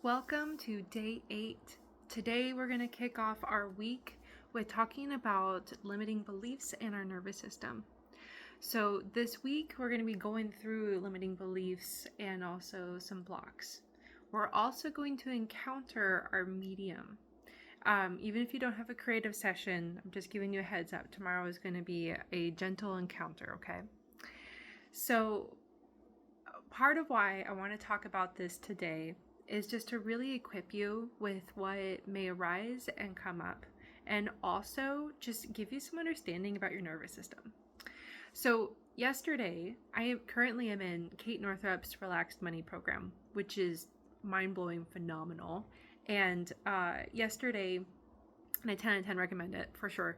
Welcome to day 8. Today we're going to kick off our week with talking about limiting beliefs in our nervous system. So this week we're going to be going through limiting beliefs and also some blocks. We're also going to encounter our medium. Even if you don't have a creative session, I'm just giving you a heads up. Tomorrow is going to be a gentle encounter, okay? So part of why I want to talk about this today is just to really equip you with what may arise and come up, and also just give you some understanding about your nervous system. So yesterday, I currently am in Kate Northrup's Relaxed Money program, which is mind-blowing, phenomenal. And yesterday, and I 10 out of 10 recommend it for sure.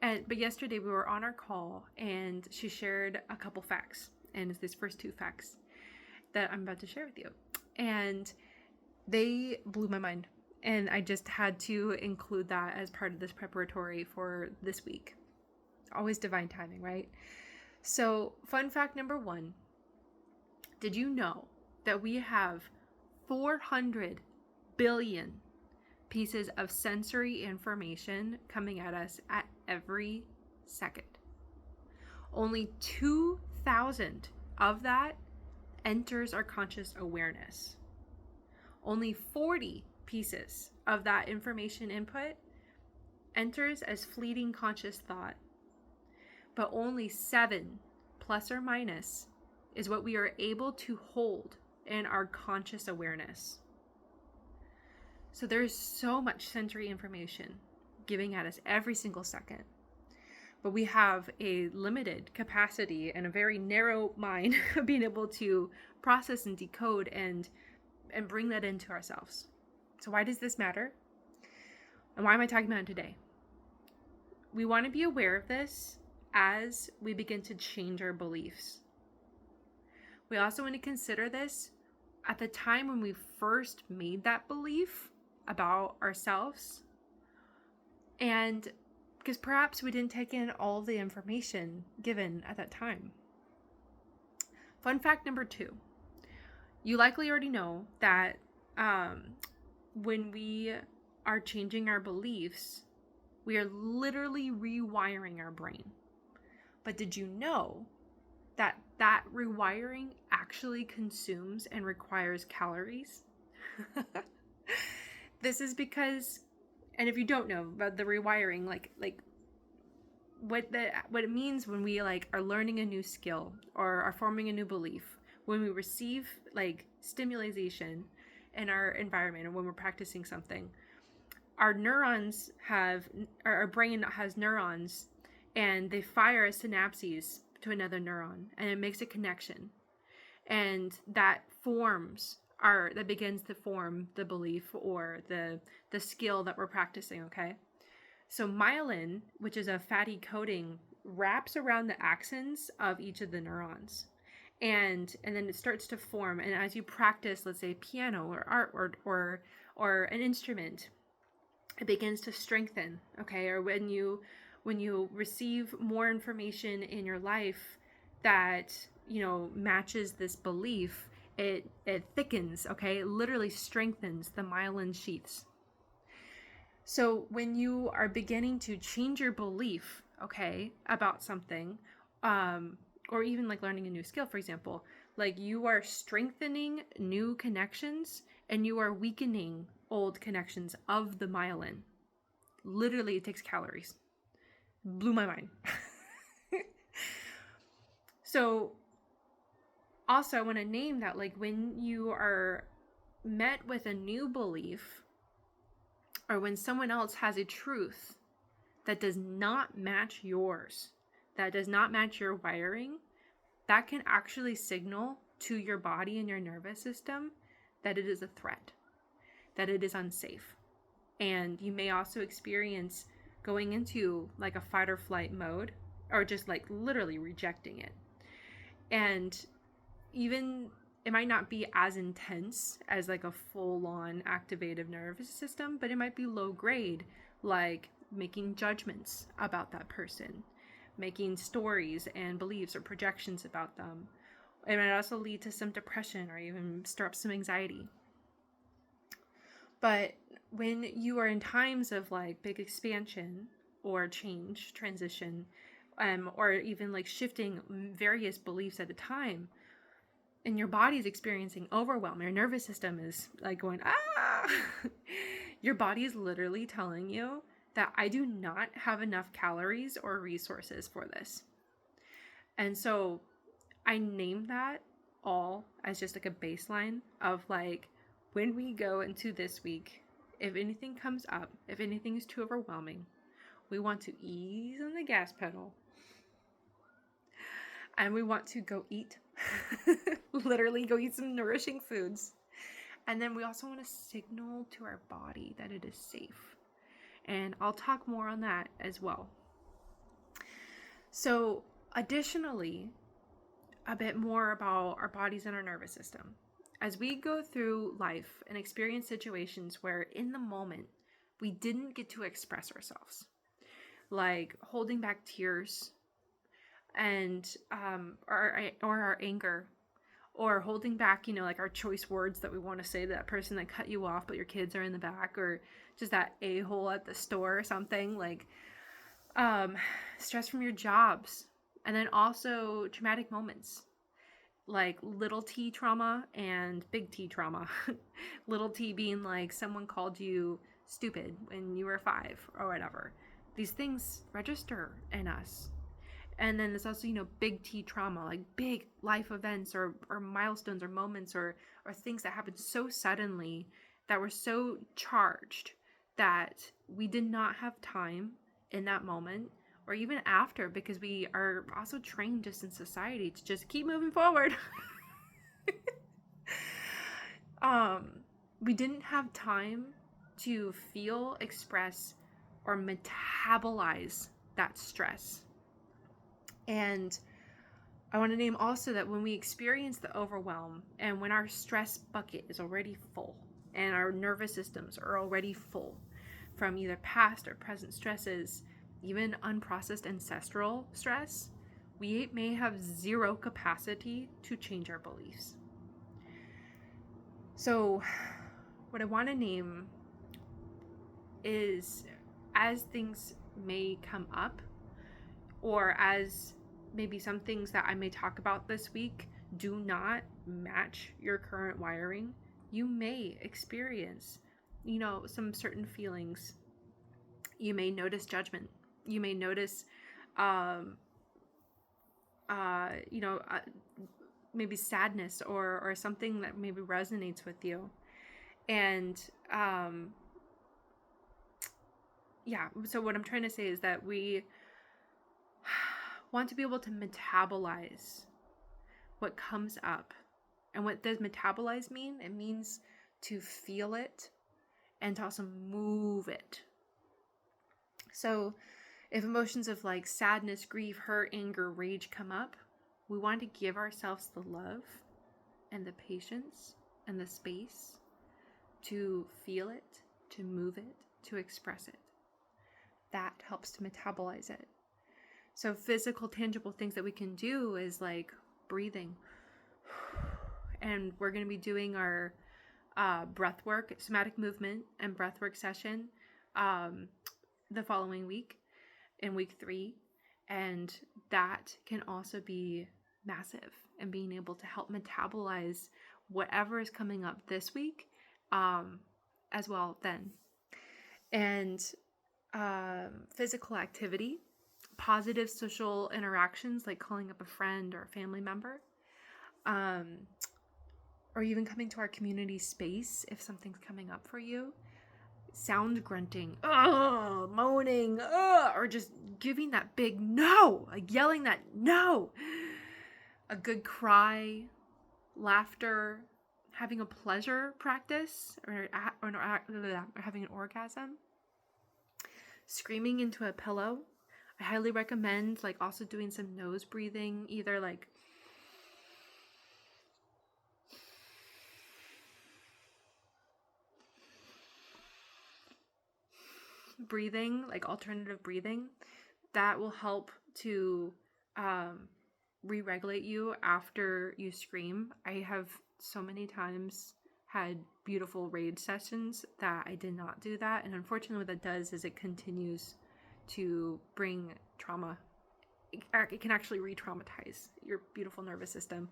But yesterday we were on our call and she shared a couple facts, and it's these first two facts that I'm about to share with you. And they blew my mind, and I just had to include that as part of this preparatory for this week. Always divine timing, right? So, fun fact number 1. Did you know that we have 400 billion pieces of sensory information coming at us at every second? Only 2,000 of that enters our conscious awareness. Only 40 pieces of that information input enters as fleeting conscious thought, but only 7 plus or minus is what we are able to hold in our conscious awareness. So there's so much sensory information giving at us every single second, but we have a limited capacity and a very narrow mind of being able to process and decode and bring that into ourselves. So why does this matter? And why am I talking about it today? We want to be aware of this as we begin to change our beliefs. We also want to consider this at the time when we first made that belief about ourselves, and because perhaps we didn't take in all the information given at that time. Fun fact number 2. You likely already know that when we are changing our beliefs, we are literally rewiring our brain. But did you know that that rewiring actually consumes and requires calories? This is because, and if you don't know about the rewiring, like what it means when we are learning a new skill or are forming a new belief, when we receive stimulation in our environment, or when we're practicing something, our brain has neurons, and they fire synapses to another neuron, and it makes a connection, and that begins to form the belief or the skill that we're practicing. Okay, so myelin, which is a fatty coating, wraps around the axons of each of the neurons. And then it starts to form, and as you practice, let's say piano or art or an instrument, it begins to strengthen. Okay, or when you receive more information in your life that matches this belief, it thickens. Okay, it literally strengthens the myelin sheaths. So when you are beginning to change your belief, okay, about something, or even learning a new skill, for example, you are strengthening new connections and you are weakening old connections of the myelin. Literally, it takes calories. Blew my mind. So also, I want to name that when you are met with a new belief, or when someone else has a truth that does not match yours, that does not match your wiring, that can actually signal to your body and your nervous system that it is a threat, that it is unsafe. And you may also experience going into a fight or flight mode, or just literally rejecting it. And even it might not be as intense as a full-on activated nervous system, but it might be low grade, making judgments about that person, making stories and beliefs or projections about them. It might also lead to some depression or even stir up some anxiety. But when you are in times of like big expansion or change, transition, or even like shifting various beliefs at a time, and your body is experiencing overwhelm, your nervous system is like going, ah, your body is literally telling you that I do not have enough calories or resources for this. And so I named that all as just like a baseline of like, when we go into this week, if anything comes up, if anything is too overwhelming, we want to ease on the gas pedal and we want to go eat. Literally go eat some nourishing foods. And then we also want to signal to our body that it is safe. And I'll talk more on that as well. So additionally, a bit more about our bodies and our nervous system. As we go through life and experience situations where in the moment we didn't get to express ourselves, like holding back tears and or our anger, or holding back, like our choice words that we want to say to that person that cut you off but your kids are in the back, or just that a-hole at the store or something, like stress from your jobs, and then also traumatic moments like little t trauma and big T trauma. Little t being like someone called you stupid when you were 5 or whatever. These things register in us. And then there's also, big T trauma, like big life events or milestones or moments or things that happen so suddenly that were so charged that we did not have time in that moment or even after, because we are also trained just in society to just keep moving forward. We didn't have time to feel, express, or metabolize that stress. And I want to name also that when we experience the overwhelm and when our stress bucket is already full and our nervous systems are already full from either past or present stresses, even unprocessed ancestral stress, we may have zero capacity to change our beliefs. So what I want to name is, as things may come up, or as maybe some things that I may talk about this week do not match your current wiring, you may experience, some certain feelings. You may notice judgment. You may notice, maybe sadness or something that maybe resonates with you. And, so what I'm trying to say is that we want to be able to metabolize what comes up. And what does metabolize mean? It means to feel it and to also move it. So if emotions of like sadness, grief, hurt, anger, rage come up, we want to give ourselves the love and the patience and the space to feel it, to move it, to express it. That helps to metabolize it. So physical, tangible things that we can do is like breathing. And we're going to be doing our breath work, somatic movement and breath work session the following week, in week 3. And that can also be massive in being able to help metabolize whatever is coming up this week as well then. And physical activity, positive social interactions like calling up a friend or a family member, or even coming to our community space if something's coming up for you. Sound grunting, moaning, or just giving that big no, like yelling that no. A good cry, laughter, having a pleasure practice, or having an orgasm, screaming into a pillow. I highly recommend like also doing some nose breathing, either like breathing, like alternative breathing. That will help to re-regulate you after you scream. I have so many times had beautiful rage sessions that I did not do that. And unfortunately what that does is it continues to bring trauma. It can actually re-traumatize your beautiful nervous system.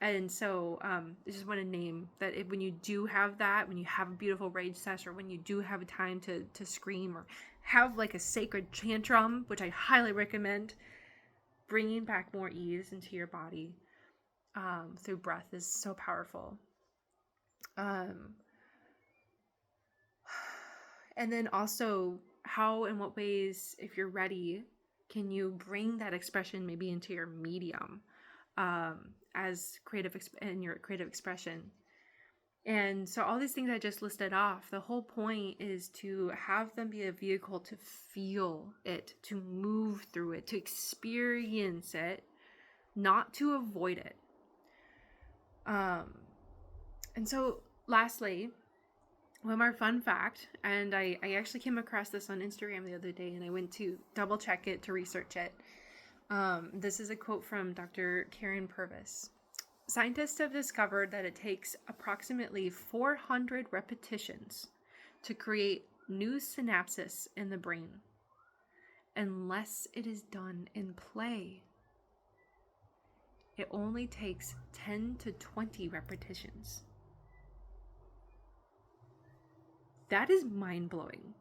And so I just want to name that when you do have that, when you have a beautiful rage session, or when you do have a time to scream or have like a sacred tantrum, which I highly recommend, bringing back more ease into your body through breath is so powerful. And then also, how and what ways, if you're ready, can you bring that expression maybe into your medium as in your creative expression? And so all these things I just listed off, the whole point is to have them be a vehicle to feel it, to move through it, to experience it, not to avoid it. And so lastly, one more fun fact, and I actually came across this on Instagram the other day, and I went to double check it to research it. This is a quote from Dr. Karen Purvis. Scientists have discovered that it takes approximately 400 repetitions to create new synapses in the brain, unless it is done in play. It only takes 10 to 20 repetitions. That is mind-blowing.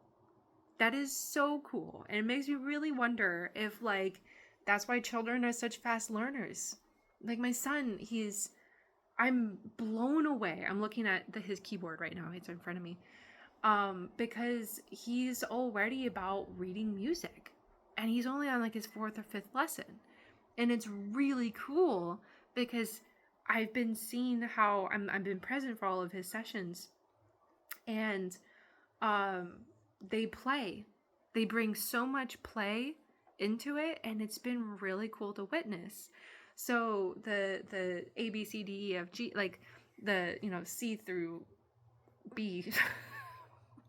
That is so cool. And it makes me really wonder if, that's why children are such fast learners. Like my son, I'm blown away. I'm looking at his keyboard right now. It's in front of me. Because he's already about reading music. And he's only on his 4th or 5th lesson. And it's really cool because I've been seeing how I've been present for all of his sessions. And they play. They bring so much play into it, and it's been really cool to witness. So the A, B, C, D, E, F, G, C through B,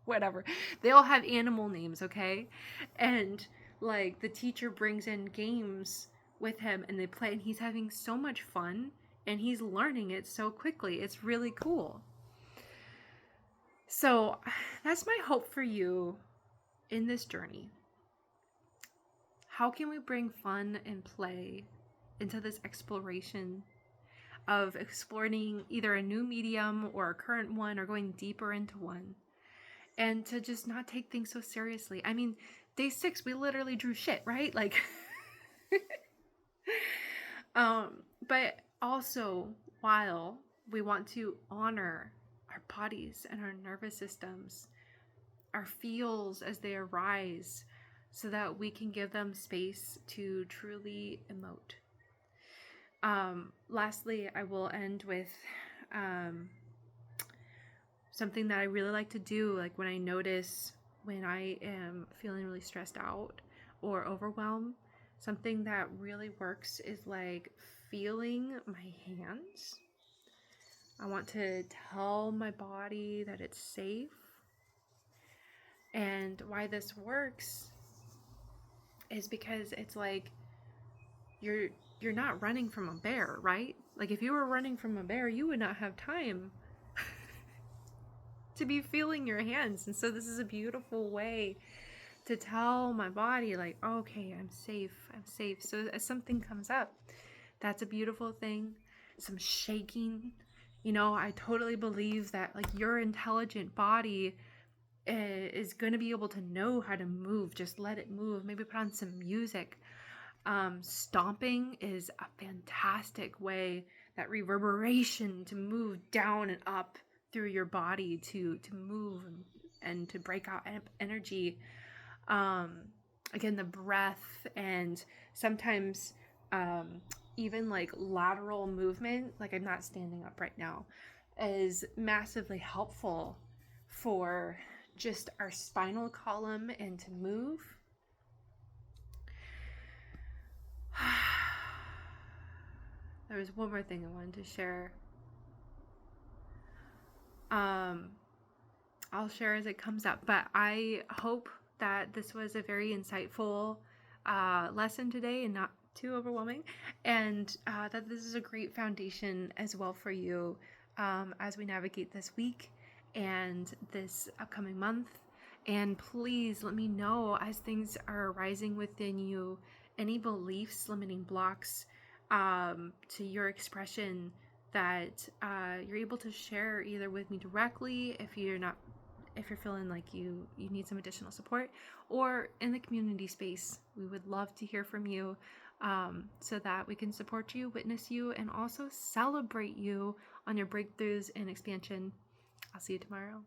whatever. They all have animal names, okay? And the teacher brings in games with him, and they play, and he's having so much fun, and he's learning it so quickly. It's really cool. So that's my hope for you in this journey. How can we bring fun and play into this exploration of exploring either a new medium or a current one, or going deeper into one, and to just not take things so seriously? I mean, day 6, we literally drew shit, right? But also, while we want to honor our bodies and our nervous systems, our feels as they arise, so that we can give them space to truly emote. Lastly, I will end with something that I really like to do, when I notice when I am feeling really stressed out or overwhelmed. Something that really works is feeling my hands. I want to tell my body that it's safe. And why this works is because it's you're not running from a bear, right? If you were running from a bear, you would not have time to be feeling your hands. And so this is a beautiful way to tell my body okay, I'm safe. So as something comes up, that's a beautiful thing. Some shaking, I totally believe that your intelligent body is going to be able to know how to move. Just let it move. Maybe put on some music. Stomping is a fantastic way, that reverberation, to move down and up through your body, to move and to break out energy. Again, the breath, and sometimes even lateral movement, I'm not standing up right now, is massively helpful for just our spinal column and to move. There was one more thing I wanted to share. I'll share as it comes up, but I hope that this was a very insightful lesson today and not too overwhelming, and that this is a great foundation as well for you as we navigate this week and this upcoming month. And please let me know as things are arising within you, any beliefs, limiting blocks to your expression that you're able to share either with me directly if you're feeling like you need some additional support, or in the community space. We would love to hear from you so that we can support you, witness you, and also celebrate you on your breakthroughs and expansion. I'll see you tomorrow.